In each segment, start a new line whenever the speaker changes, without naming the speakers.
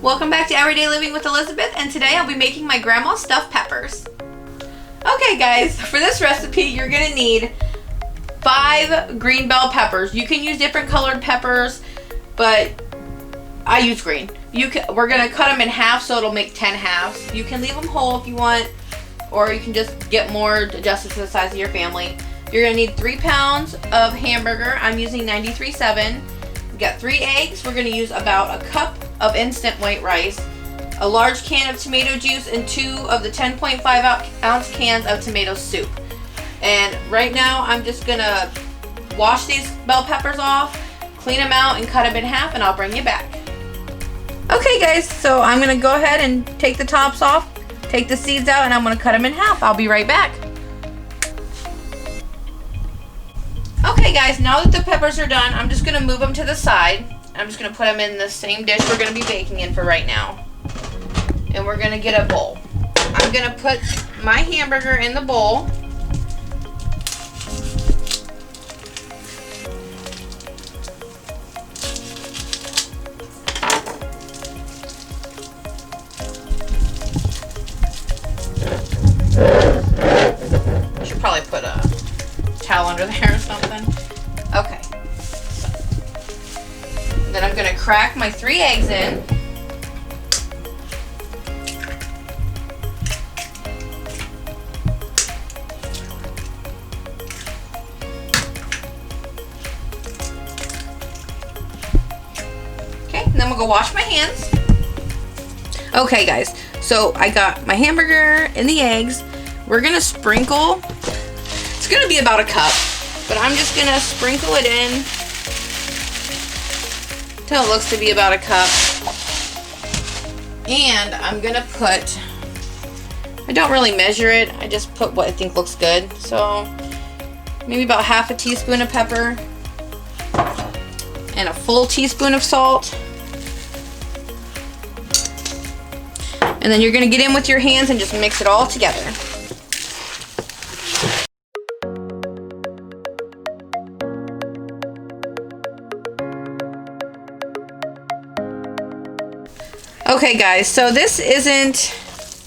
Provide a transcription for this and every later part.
Welcome back to Everyday Living with Elizabeth, and today I'll be making my grandma's stuffed peppers. Okay guys, for this recipe you're going to need 5 green bell peppers. You can use different colored peppers, but I use green. We're going to cut them in half so it'll make 10 halves. You can leave them whole if you want, or you can just get more adjusted to the size of your family. You're going to need 3 pounds of hamburger. I'm using 93.7. We got 3 eggs. We're going to use about a cup of instant white rice, a large can of tomato juice, and 2 of the 10.5 ounce cans of tomato soup. And right now I'm just going to wash these bell peppers off, clean them out, and cut them in half, and I'll bring you back. Okay guys, so I'm going to go ahead and take the tops off, take the seeds out, and I'm going to cut them in half. I'll be right back. Okay guys, now that the peppers are done, I'm just going to move them to the side. I'm just going to put them in the same dish we're going to be baking in for right now. And we're going to get a bowl. I'm going to put my hamburger in the bowl. I should probably put a towel under there or something. Okay. Then I'm going to crack my 3 eggs in. Okay, and then we'll go wash my hands. Okay guys, so I got my hamburger and the eggs. We're going to sprinkle. It's going to be about a cup, but I'm just going to sprinkle it in until it looks to be about a cup. And I'm going to put, I don't really measure it, I just put what I think looks good. So maybe about half a teaspoon of pepper and a full teaspoon of salt. And then you're going to get in with your hands and just mix it all together. Okay guys, so this isn't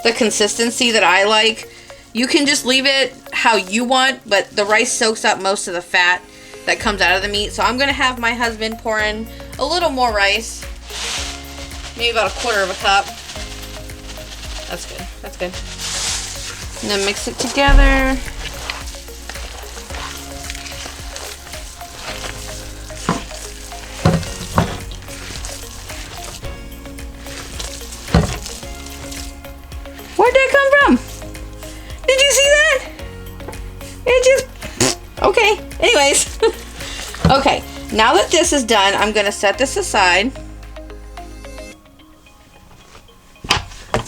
the consistency that I like. You can just leave it how you want, but the rice soaks up most of the fat that comes out of the meat. So I'm going to have my husband pour in a little more rice, maybe about a quarter of a cup. That's good, that's good. And then mix it together. Where'd that come from? Did you see that? It just, okay, anyways. Okay, now that this is done, I'm gonna set this aside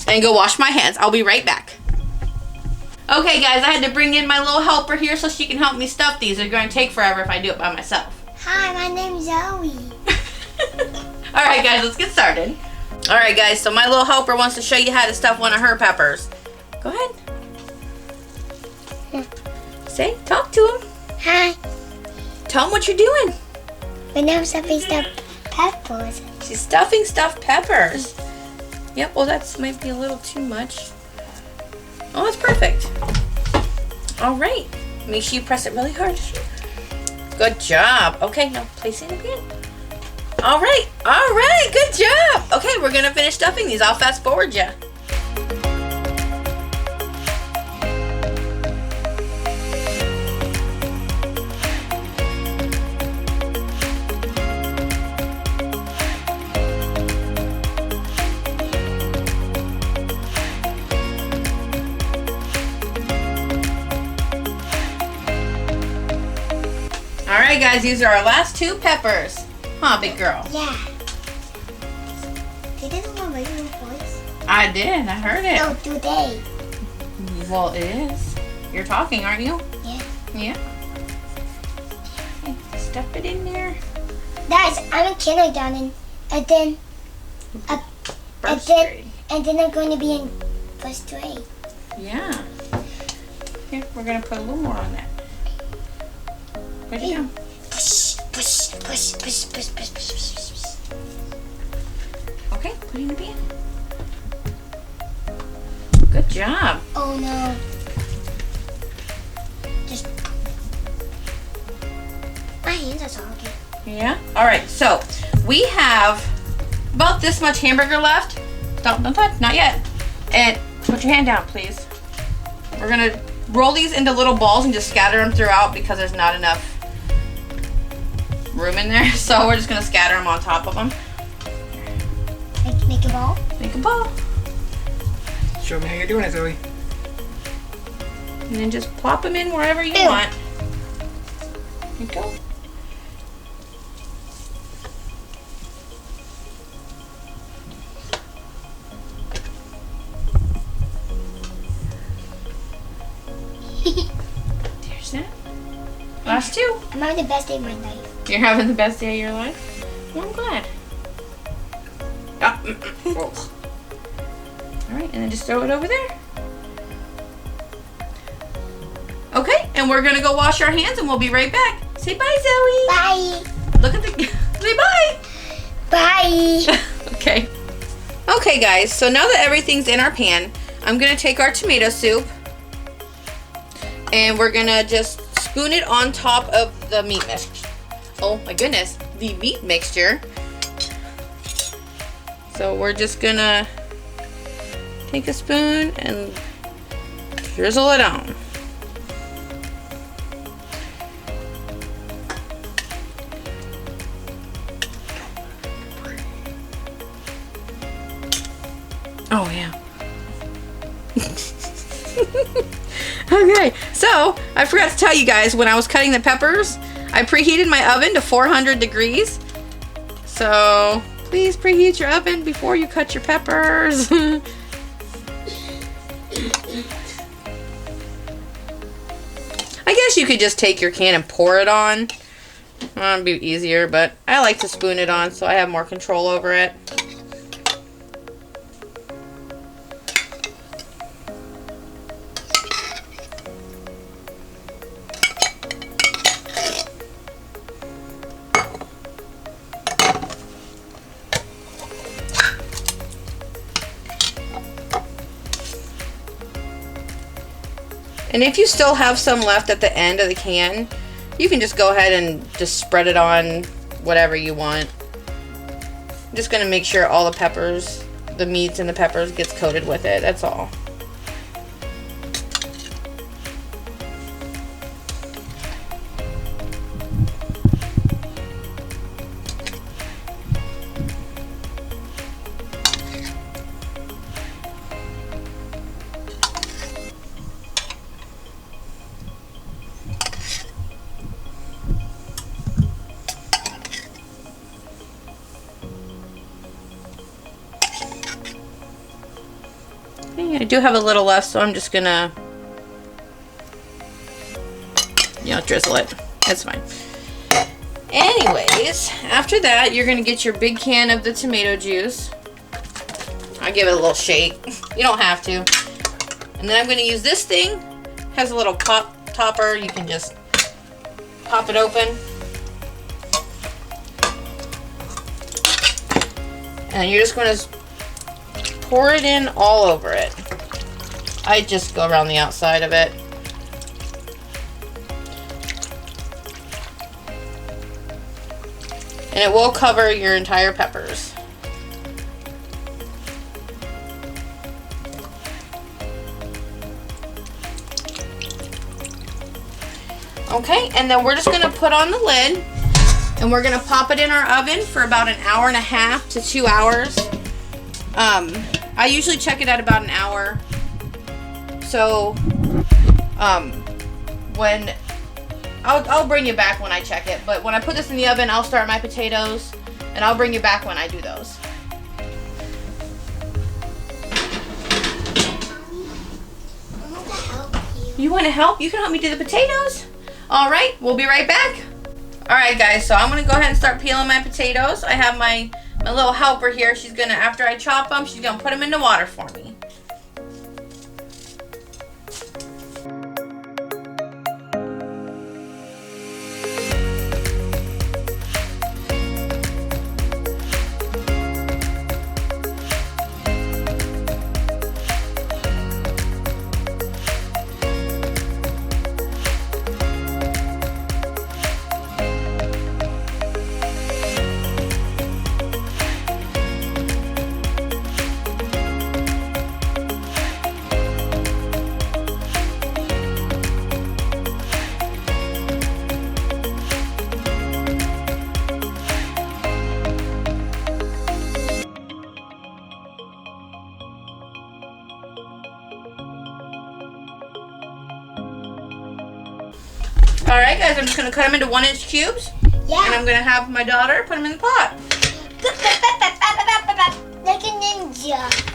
and go wash my hands. I'll be right back. Okay guys, I had to bring in my little helper here so she can help me stuff these. They're gonna take forever if I do it by myself.
Hi, my name's Zoe.
Alright guys, let's get started. Alright guys, so my little helper wants to show you how to stuff one of her peppers. Go ahead. Say, talk to him.
Hi.
Tell him what you're doing.
My name's stuffing stuffed peppers.
She's stuffing stuffed peppers. Yep, well that's might be a little too much. Oh, that's perfect. Alright. Make sure you press it really hard. Good job. Okay, now place it again. Alright, good job. Okay, we're gonna finish stuffing these. I'll fast forward ya. Alright guys, these are our last 2 peppers. Huh, big girl?
Yeah. Did they do my regular voice?
I did, I heard it.
No, do they?
Well, it is. You're talking, aren't you?
Yeah.
Yeah. Okay, stuff it in there.
Guys, I'm in kindergarten, and then
First grade.
And then I'm going to be in first grade.
Yeah. Here, we're going to put a little more on that. Where'd you go?
Push, push, push, push, push, push, push, push.
Okay, put it in the pan. Good job.
Oh no. Just. My hands are soggy.
Yeah. All right. So we have about this much hamburger left. Don't touch. Not yet. And put your hand down, please. We're gonna roll these into little balls and just scatter them throughout because there's not enough room in there. So we're just gonna scatter them on top of them.
Make a ball.
Make a ball.
Show me how you're doing it, Zoe.
And then just plop them in wherever you
Ew.
want. There you go. There's that. Last two.
I'm having the best day of my life.
You're having the best day of your life? Well, I'm glad. Ah, whoa. All right, and then just throw it over there. Okay, and we're gonna go wash our hands and we'll be right back. Say bye, Zoe.
Bye.
Look at the, say bye.
Bye.
Okay. Okay, guys, so now that everything's in our pan, I'm gonna take our tomato soup and we're gonna just spoon it on top of the meat mixture. Oh my goodness, the meat mixture. So we're just gonna take a spoon and drizzle it on. Oh yeah. Okay, so I forgot to tell you guys, when I was cutting the peppers, I preheated my oven to 400 degrees. So please preheat your oven before you cut your peppers. I guess you could just take your can and pour it on. That'd be easier, but I like to spoon it on so I have more control over it. And if you still have some left at the end of the can, you can just go ahead and just spread it on whatever you want. I'm just gonna make sure all the peppers, the meats and the peppers gets coated with it, that's all. I do have a little left, so I'm just gonna, drizzle it. That's fine. Anyways, after that, you're gonna get your big can of the tomato juice. I give it a little shake. You don't have to. And then I'm gonna use this thing. It has a little pop topper. You can just pop it open. And you're just gonna pour it in all over it. I just go around the outside of it. And it will cover your entire peppers. Okay, and then we're just gonna put on the lid and we're gonna pop it in our oven for about 1.5 hours to 2 hours. I usually check it at about 1 hour. So, when I'll bring you back when I check it, but when I put this in the oven, I'll start my potatoes and I'll bring you back when I do those.
I want to help you.
You want to help? You can help me do the potatoes. All right, we'll be right back. All right, guys, so I'm gonna go ahead and start peeling my potatoes. I have my little helper here. She's gonna, after I chop them, she's gonna put them in the water for me. Alright guys, I'm just gonna cut them into 1-inch cubes.
Yeah.
And I'm gonna have my daughter put them in the pot.
Like a ninja.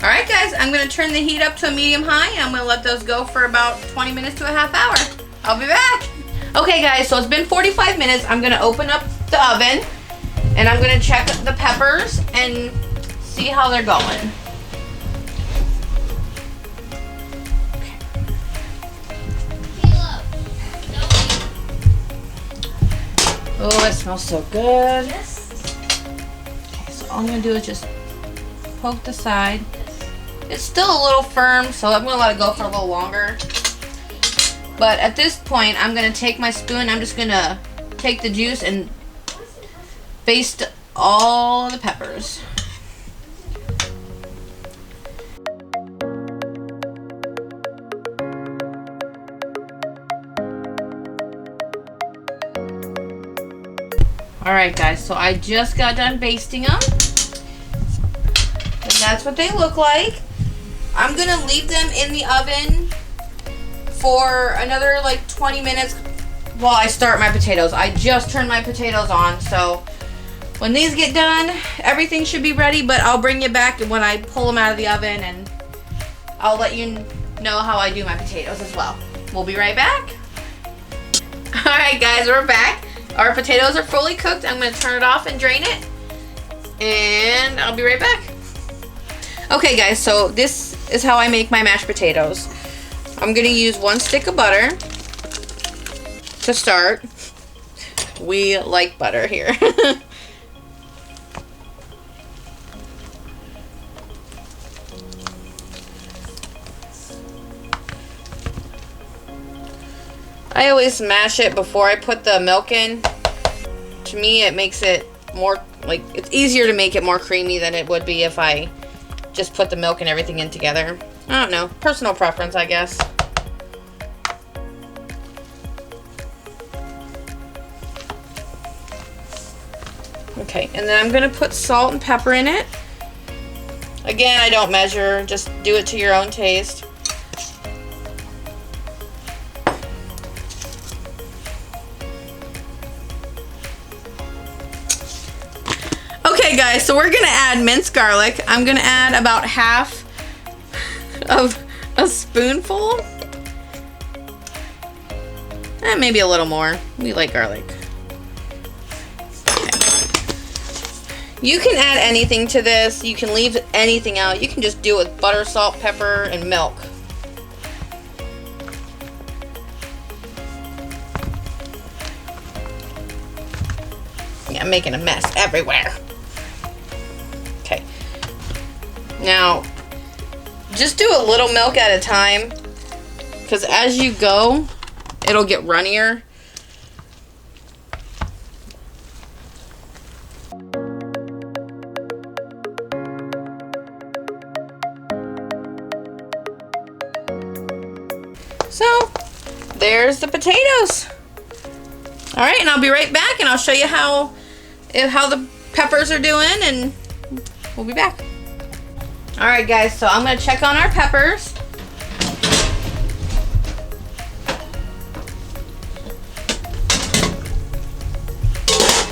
Alright guys, I'm going to turn the heat up to a medium-high and I'm going to let those go for about 20 minutes to a half hour. I'll be back. Okay guys, so it's been 45 minutes. I'm going to open up the oven and I'm going to check the peppers and see how they're going. Oh, it smells so good. Okay, so all I'm going to do is just poke the side. It's still a little firm, so I'm going to let it go for a little longer. But at this point, I'm going to take my spoon. I'm just going to take the juice and baste all the peppers. Alright guys, so I just got done basting them. And that's what they look like. I'm going to leave them in the oven for another like 20 minutes while I start my potatoes. I just turned my potatoes on, so when these get done, everything should be ready, but I'll bring you back when I pull them out of the oven and I'll let you know how I do my potatoes as well. We'll be right back. Alright guys, we're back. Our potatoes are fully cooked. I'm going to turn it off and drain it, and I'll be right back. Okay guys, so this is how I make my mashed potatoes. I'm going to use 1 stick of butter to start. We like butter here. I always mash it before I put the milk in. To me, it makes it more, like, it's easier to make it more creamy than it would be if I just put the milk and everything in together. I don't know. Personal preference, I guess. Okay, and then I'm going to put salt and pepper in it. Again, I don't measure. Just do it to your own taste. Okay guys, so we're gonna add minced garlic. I'm gonna add about half of a spoonful. Maybe a little more. We like garlic. Okay. You can add anything to this. You can leave anything out. You can just do it with butter, salt, pepper, and milk. Yeah, I'm making a mess everywhere. Okay. Now, just do a little milk at a time, because as you go, it'll get runnier. So, there's the potatoes. All right, and I'll be right back, and I'll show you how the peppers are doing, and we'll be back. All right, guys, so I'm gonna check on our peppers.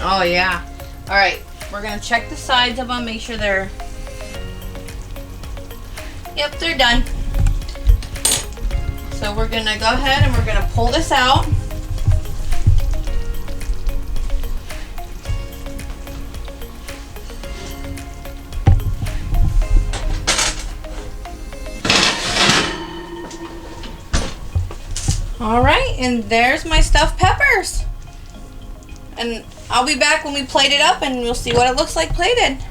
Oh yeah. All right, we're gonna check the sides of them, make sure they're, yep, they're done. So we're gonna go ahead and we're gonna pull this out. All right, and there's my stuffed peppers. And I'll be back when we plate it up and we'll see what it looks like plated.